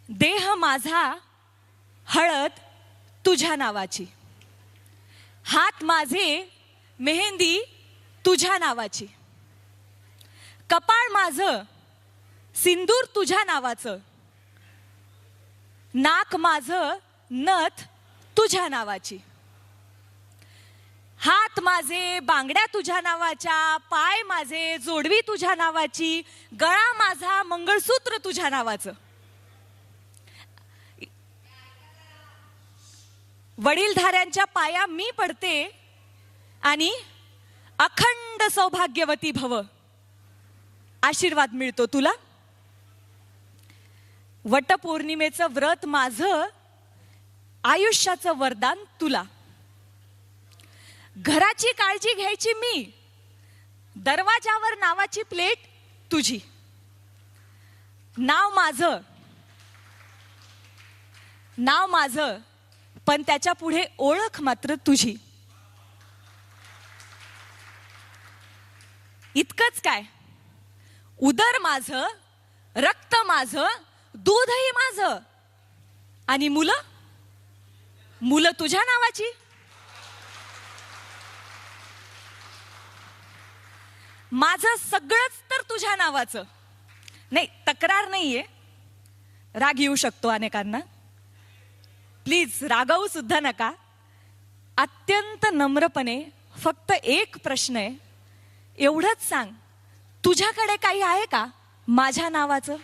देह माझा हळद तुझ्या नावाची, हात माझे मेहंदी तुझ्या नावाची, कपाळ माझं सिंदूर तुझ्या नावाचं, नाक माझं नथ तुझ्या नावाची, हात माझे बांगड्या तुझ्या नावाच्या, पाय माझे जोडवी तुझ्या नावाची, गळा माझा मंगळसूत्र तुझ्या नावाचं. वडीलधाऱ्यांच्या पाया मी पडते आणि अखंड सौभाग्यवती भव आशीर्वाद मिळतो तुला. वटपौर्णिमेचं व्रत माझं, आयुष्याचं वरदान तुला. घराची काळजी घ्यायची मी, दरवाजावर नावाची प्लेट तुझी. नाव माझं पण त्याच्या पुढे ओळख मात्र तुझी. इतकंच काय, उदर माझं, रक्त माझं, दूधही माझं आणि मुलं तुझ्या नावाची. माझं सगळंच तर तुझ्या नावाचं. नाही, तक्रार नाहीये, राग येऊ शकतो अनेकांना, प्लीज रागावू सुद्धा नका. अत्यंत नम्रपणे फक्त एक प्रश्न आहे, एवढंच सांग, तुझ्याकडे काही आहे का माझ्या नावाचं?